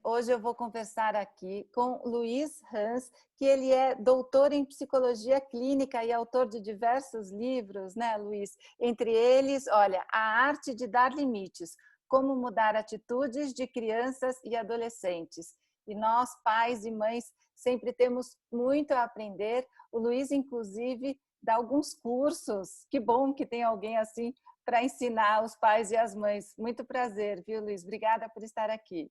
Hoje eu vou conversar aqui com Luiz Hans, que ele é doutor em psicologia clínica e autor de diversos livros, né, Luiz? Entre eles, olha, A Arte de Dar Limites, Como Mudar Atitudes de Crianças e Adolescentes. E nós, pais e mães, sempre temos muito a aprender. O Luiz, inclusive, dá alguns cursos. Que bom que tem alguém assim para ensinar os pais e as mães. Muito prazer, viu, Luiz? Obrigada por estar aqui.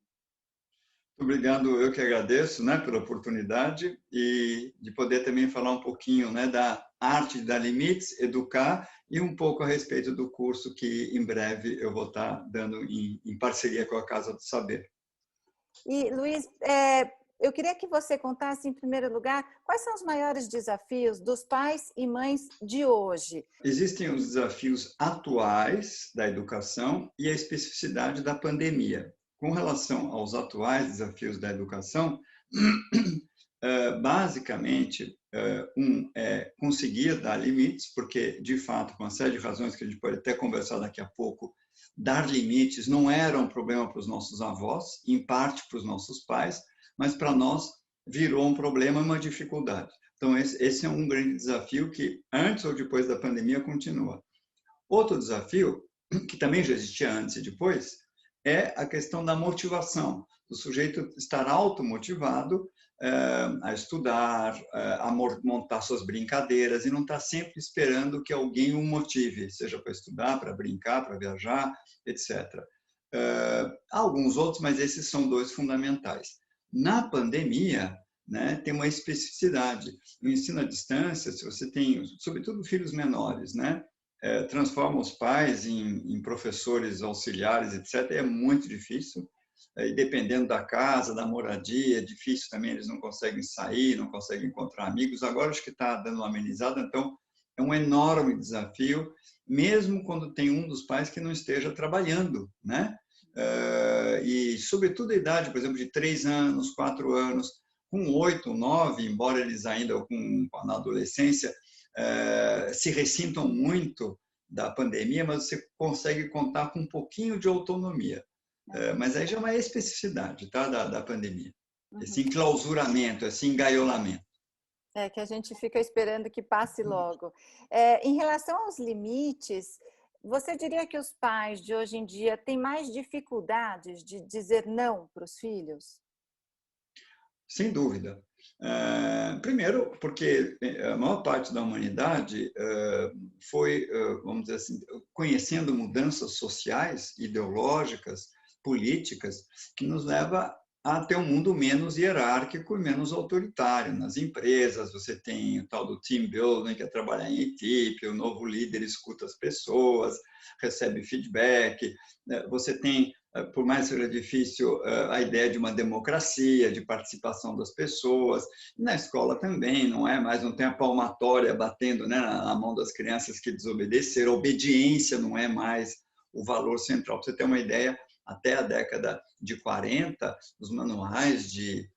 Muito obrigado, eu que agradeço, né, pela oportunidade e de poder também falar um pouquinho, né, da arte de dar limites, educar e um pouco a respeito do curso que em breve eu vou estar dando em parceria com a Casa do Saber. E, Luiz, eu queria que você contasse, em primeiro lugar, quais são os maiores desafios dos pais e mães de hoje? Existem os desafios atuais da educação e a especificidade da pandemia. Com relação aos atuais desafios da educação, basicamente, um é conseguir dar limites, porque, de fato, com uma série de razões que a gente pode até conversar daqui a pouco, dar limites não era um problema para os nossos avós, em parte para os nossos pais, mas para nós virou um problema e uma dificuldade. Então, esse é um grande desafio que, antes ou depois da pandemia, continua. Outro desafio, que também já existia antes e depois, é a questão da motivação, do sujeito estar automotivado a estudar, a montar suas brincadeiras e não estar sempre esperando que alguém o motive, seja para estudar, para brincar, para viajar, etc. Há alguns outros, mas esses são dois fundamentais. Na pandemia, né, tem uma especificidade. No ensino à distância, se você tem, sobretudo filhos menores, né, transforma os pais em professores auxiliares, etc., é muito difícil. E dependendo da casa, da moradia, é difícil também, eles não conseguem sair, não conseguem encontrar amigos. Agora acho que está dando uma amenizada, então é um enorme desafio, mesmo quando tem um dos pais que não esteja trabalhando, né? E sobretudo a idade, por exemplo, de 3 anos, 4 anos, com 8, 9, embora eles ainda na adolescência se ressintam muito da pandemia, mas você consegue contar com um pouquinho de autonomia. Mas aí já é uma especificidade, tá, da pandemia. Uhum. Esse enclausuramento, esse engaiolamento. É que a gente fica esperando que passe logo. Em relação aos limites, você diria que os pais de hoje em dia têm mais dificuldades de dizer não para os filhos? Sem dúvida. Primeiro, porque a maior parte da humanidade foi, vamos dizer assim, conhecendo mudanças sociais, ideológicas, políticas, que nos leva a ter um mundo menos hierárquico e menos autoritário. Nas empresas, você tem o tal do team building, que é trabalhar em equipe, o novo líder escuta as pessoas, recebe feedback, você tem, por mais que seja difícil, a ideia de uma democracia, de participação das pessoas. Na escola também, não é mais, não tem a palmatória batendo, né, na mão das crianças que desobedeceram, a obediência não é mais o valor central. Para você ter uma ideia, até a década de 40, os manuais de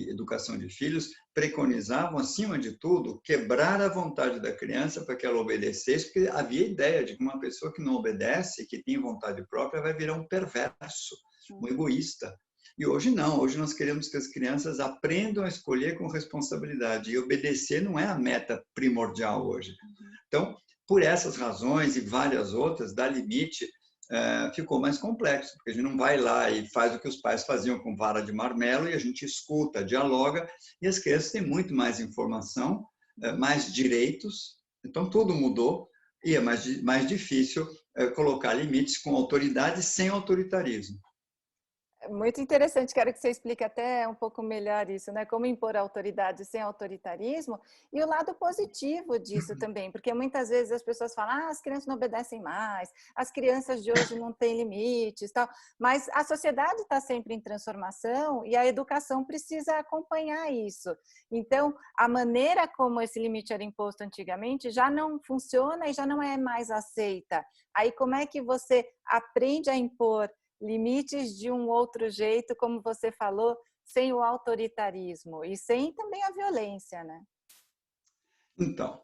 educação de filhos preconizavam, acima de tudo, quebrar a vontade da criança para que ela obedecesse, porque havia a ideia de que uma pessoa que não obedece, que tem vontade própria, vai virar um perverso, um egoísta. E hoje não, hoje nós queremos que as crianças aprendam a escolher com responsabilidade, e obedecer não é a meta primordial hoje. Então, por essas razões e várias outras, dar limite ficou mais complexo, porque a gente não vai lá e faz o que os pais faziam com vara de marmelo, e a gente escuta, dialoga, e as crianças têm muito mais informação, mais direitos, então tudo mudou, e é mais difícil colocar limites com autoridade sem autoritarismo. Muito interessante, quero que você explique até um pouco melhor isso, né? Como impor autoridade sem autoritarismo e o lado positivo disso também, porque muitas vezes as pessoas falam, as crianças não obedecem mais, as crianças de hoje não têm limites, tal, mas a sociedade está sempre em transformação e a educação precisa acompanhar isso. Então, a maneira como esse limite era imposto antigamente já não funciona e já não é mais aceita. Aí, como é que você aprende a impor limites de um outro jeito, como você falou, sem o autoritarismo e sem também a violência, né? Então,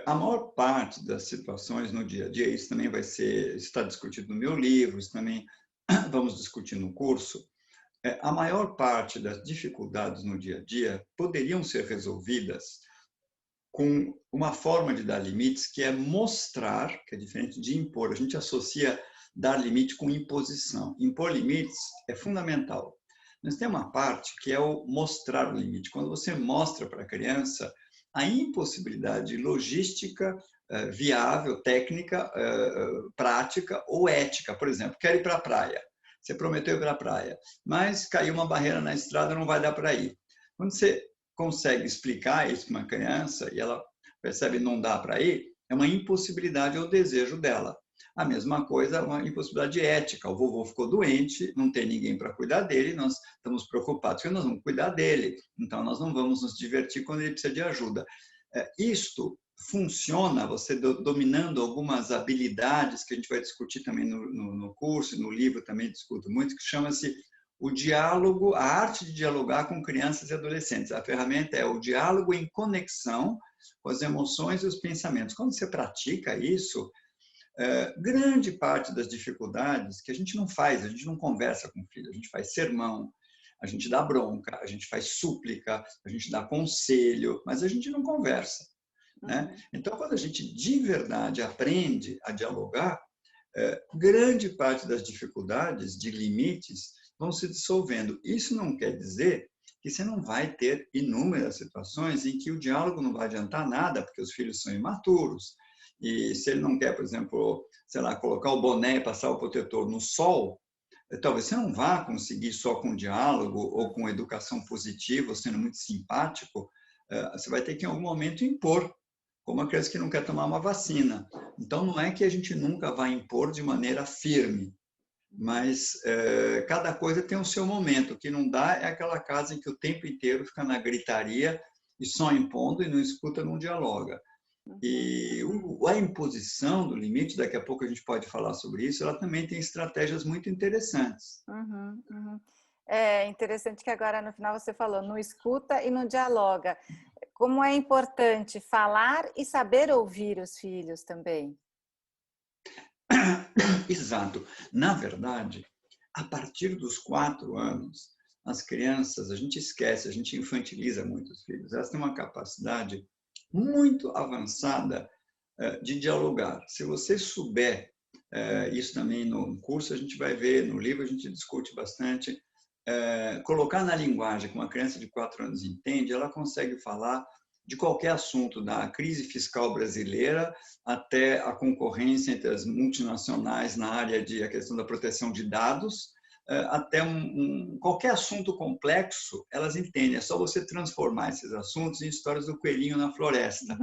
a maior parte das situações no dia a dia, isso também está discutido no meu livro, isso também vamos discutir no curso, A maior parte das dificuldades no dia a dia poderiam ser resolvidas com uma forma de dar limites que é mostrar, que é diferente de impor. A gente associa dar limite com imposição. Impor limites é fundamental. Mas tem uma parte que é o mostrar o limite. Quando você mostra para a criança a impossibilidade logística, viável, técnica, prática ou ética. Por exemplo, quero ir para a praia. Você prometeu ir para a praia, mas caiu uma barreira na estrada, não vai dar para ir. Quando você consegue explicar isso para uma criança e ela percebe que não dá para ir, é uma impossibilidade ao desejo dela. A mesma coisa, uma impossibilidade ética. O vovô ficou doente, não tem ninguém para cuidar dele, nós estamos preocupados que nós vamos cuidar dele, então nós não vamos nos divertir quando ele precisa de ajuda. Isto funciona, você dominando algumas habilidades que a gente vai discutir também no curso, no livro também discuto muito, que chama-se o diálogo, a arte de dialogar com crianças e adolescentes. A ferramenta é o diálogo em conexão com as emoções e os pensamentos. Quando você pratica isso, grande parte das dificuldades que a gente não conversa com o filho, a gente faz sermão, a gente dá bronca, a gente faz súplica, a gente dá conselho, mas a gente não conversa. Né? Então, quando a gente de verdade aprende a dialogar, grande parte das dificuldades de limites vão se dissolvendo. Isso não quer dizer que você não vai ter inúmeras situações em que o diálogo não vai adiantar nada, porque os filhos são imaturos. E se ele não quer, por exemplo, sei lá, colocar o boné e passar o protetor no sol, talvez você não vá conseguir só com diálogo ou com educação positiva, ou sendo muito simpático, você vai ter que em algum momento impor, como a criança que não quer tomar uma vacina. Então, não é que a gente nunca vai impor de maneira firme, mas cada coisa tem o seu momento. O que não dá é aquela casa em que o tempo inteiro fica na gritaria e só impondo e não escuta, não dialoga. E a imposição do limite, daqui a pouco a gente pode falar sobre isso, ela também tem estratégias muito interessantes. É interessante que agora no final você falou, não escuta e não dialoga. Como é importante falar e saber ouvir os filhos também. Exato. Na verdade, a partir dos 4 anos, as crianças, a gente esquece, a gente infantiliza muito os filhos. Elas têm uma capacidade muito avançada de dialogar. Se você souber, isso também no curso a gente vai ver, no livro a gente discute bastante, colocar na linguagem que uma criança de 4 anos entende, ela consegue falar de qualquer assunto, da crise fiscal brasileira até a concorrência entre as multinacionais na área de a questão da proteção de dados, até qualquer assunto complexo, elas entendem. É só você transformar esses assuntos em histórias do coelhinho na floresta.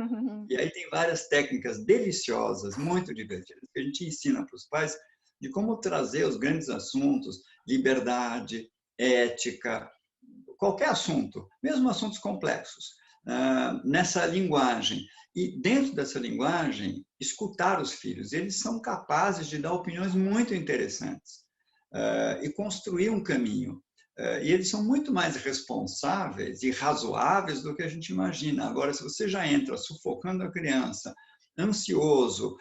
E aí tem várias técnicas deliciosas, muito divertidas, que a gente ensina para os pais de como trazer os grandes assuntos, liberdade, ética, qualquer assunto, mesmo assuntos complexos, nessa linguagem. E dentro dessa linguagem, escutar os filhos. Eles são capazes de dar opiniões muito interessantes e construir um caminho. E eles são muito mais responsáveis e razoáveis do que a gente imagina. Agora, se você já entra sufocando a criança, ansioso,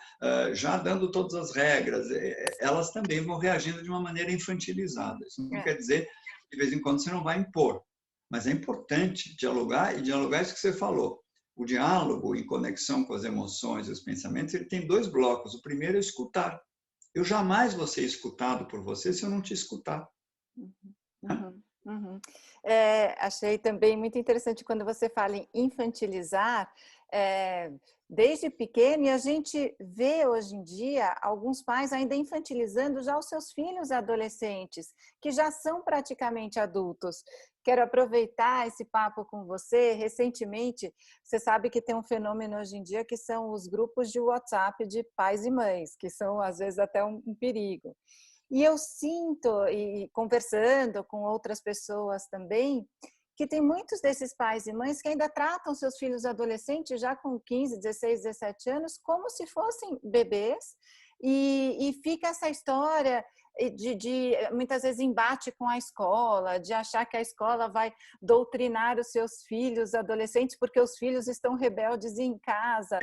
já dando todas as regras, elas também vão reagindo de uma maneira infantilizada. Isso não quer dizer que de vez em quando você não vai impor, mas é importante dialogar, e dialogar é isso que você falou. O diálogo em conexão com as emoções e os pensamentos, ele tem 2 blocos. O primeiro é escutar. Eu jamais vou ser escutado por você se eu não te escutar. Achei também muito interessante quando você fala em infantilizar, desde pequeno, e a gente vê hoje em dia alguns pais ainda infantilizando já os seus filhos adolescentes, que já são praticamente adultos. Quero aproveitar esse papo com você. Recentemente, você sabe que tem um fenômeno hoje em dia que são os grupos de WhatsApp de pais e mães, que são às vezes até um perigo. E eu sinto, e conversando com outras pessoas também, que tem muitos desses pais e mães que ainda tratam seus filhos adolescentes, já com 15, 16, 17 anos, como se fossem bebês, e fica essa história de muitas vezes embate com a escola, de achar que a escola vai doutrinar os seus filhos adolescentes porque os filhos estão rebeldes em casa.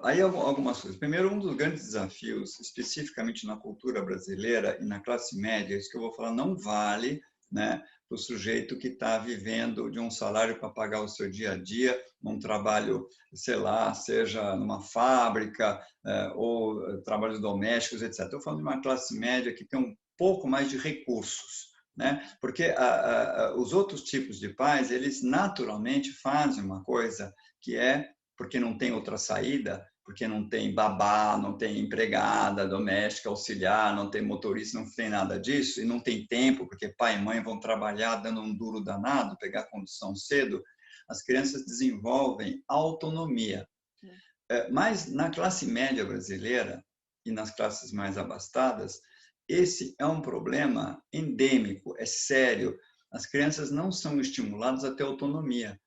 Aí algumas coisas. Primeiro, um dos grandes desafios, especificamente na cultura brasileira e na classe média, isso que eu vou falar, não vale né? Para o sujeito que está vivendo de um salário para pagar o seu dia a dia, num trabalho, sei lá, seja numa fábrica ou trabalhos domésticos, etc. Estou falando de uma classe média que tem um pouco mais de recursos, né? Porque os outros tipos de pais, eles naturalmente fazem uma coisa que é, porque não tem outra saída, porque não tem babá, não tem empregada doméstica, auxiliar, não tem motorista, não tem nada disso, e não tem tempo, porque pai e mãe vão trabalhar dando um duro danado, pegar condução cedo, as crianças desenvolvem autonomia. Mas na classe média brasileira e nas classes mais abastadas, esse é um problema endêmico, é sério. As crianças não são estimuladas a ter autonomia.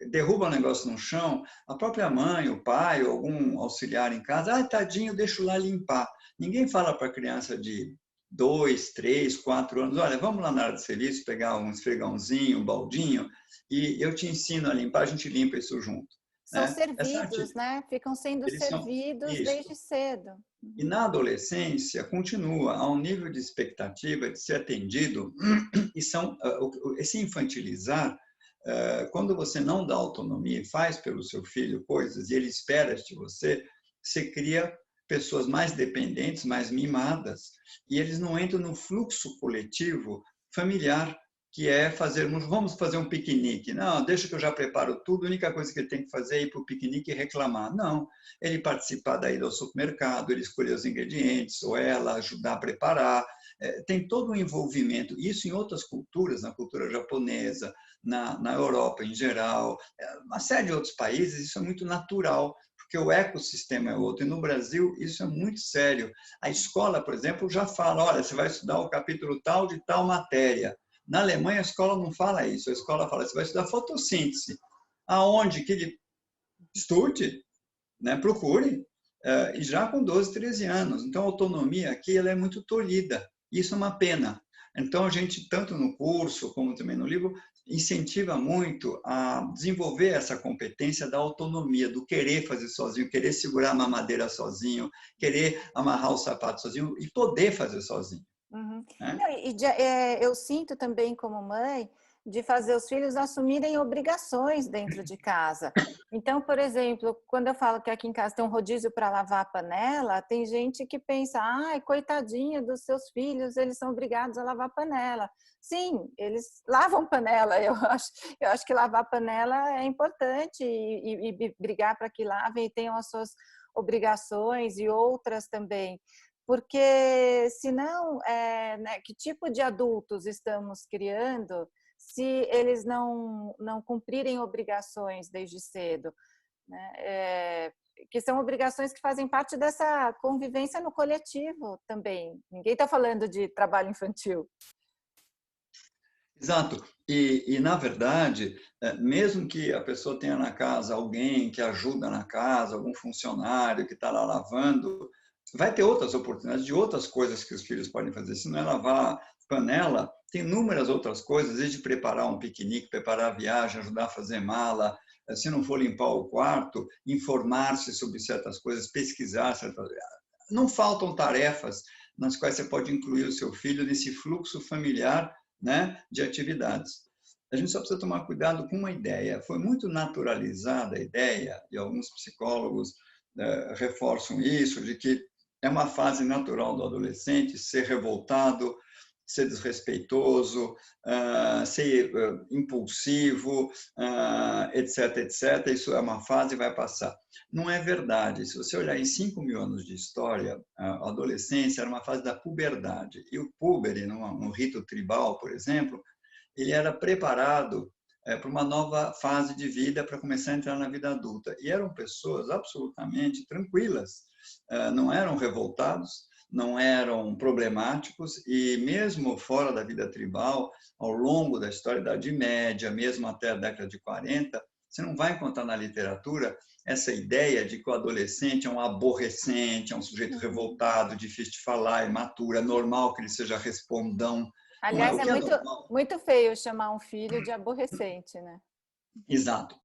Derruba o negócio no chão, a própria mãe, o pai, ou algum auxiliar em casa, tadinho, deixa lá limpar. Ninguém fala para a criança de 2, 3, 4 anos, olha, vamos lá na área de serviço, pegar um esfregãozinho, um baldinho, e eu te ensino a limpar, a gente limpa isso junto. São Né? servidos, né? Ficam sendo Eles são servidos isso. desde cedo. E na adolescência continua a um nível de expectativa de ser atendido e esse infantilizar, quando você não dá autonomia e faz pelo seu filho coisas e ele espera de você, você cria pessoas mais dependentes, mais mimadas, e eles não entram no fluxo coletivo familiar, que é vamos fazer um piquenique. Não, deixa que eu já preparo tudo, a única coisa que ele tem que fazer é ir para o piquenique e reclamar. Não, ele participar da ida ao supermercado, ele escolher os ingredientes, ou ela ajudar a preparar. Tem todo um envolvimento. Isso em outras culturas, na cultura japonesa, na Europa em geral, uma série de outros países, isso é muito natural, porque o ecossistema é outro. E no Brasil, isso é muito sério. A escola, por exemplo, já fala, olha, você vai estudar o capítulo tal de tal matéria. Na Alemanha, a escola não fala isso. A escola fala, você vai estudar fotossíntese. Aonde que ele estude, né? Procure, e já com 12, 13 anos. Então, a autonomia aqui ela é muito tolhida. Isso é uma pena. Então, a gente, tanto no curso como também no livro, incentiva muito a desenvolver essa competência da autonomia, do querer fazer sozinho, querer segurar a mamadeira sozinho, querer amarrar o sapato sozinho e poder fazer sozinho. Uhum. Né? Não, eu sinto também como mãe de fazer os filhos assumirem obrigações dentro de casa. Então, por exemplo, quando eu falo que aqui em casa tem um rodízio para lavar a panela, tem gente que pensa, ai, coitadinha dos seus filhos, eles são obrigados a lavar a panela. Sim, eles lavam panela, eu acho que lavar panela é importante e brigar para que lavem e tenham as suas obrigações e outras também. Porque, senão, né, que tipo de adultos estamos criando se eles não cumprirem obrigações desde cedo? Né? Que são obrigações que fazem parte dessa convivência no coletivo também. Ninguém está falando de trabalho infantil. Exato. Na verdade, mesmo que a pessoa tenha na casa alguém que ajuda na casa, algum funcionário que está lá lavando, vai ter outras oportunidades de outras coisas que os filhos podem fazer. Se não é lavar panela, tem inúmeras outras coisas, desde preparar um piquenique, preparar a viagem, ajudar a fazer mala, se não for limpar o quarto, informar-se sobre certas coisas, pesquisar certas... Não faltam tarefas nas quais você pode incluir o seu filho nesse fluxo familiar, né, de atividades. A gente só precisa tomar cuidado com uma ideia. Foi muito naturalizada a ideia, e alguns psicólogos reforçam isso, de que é uma fase natural do adolescente ser revoltado, ser desrespeitoso, ser impulsivo, etc, etc. Isso é uma fase e vai passar. Não é verdade. Se você olhar em 5.000 anos de história, a adolescência era uma fase da puberdade. E o puber, no rito tribal, por exemplo, ele era preparado para uma nova fase de vida, para começar a entrar na vida adulta. E eram pessoas absolutamente tranquilas, não eram revoltados, não eram problemáticos, e mesmo fora da vida tribal, ao longo da história da Idade Média, mesmo até a década de 40, você não vai encontrar na literatura essa ideia de que o adolescente é um aborrecente, é um sujeito revoltado, difícil de falar, imaturo, é normal que ele seja respondão. Não é Aliás, o que é normal. muito feio chamar um filho de aborrecente, né? Exato.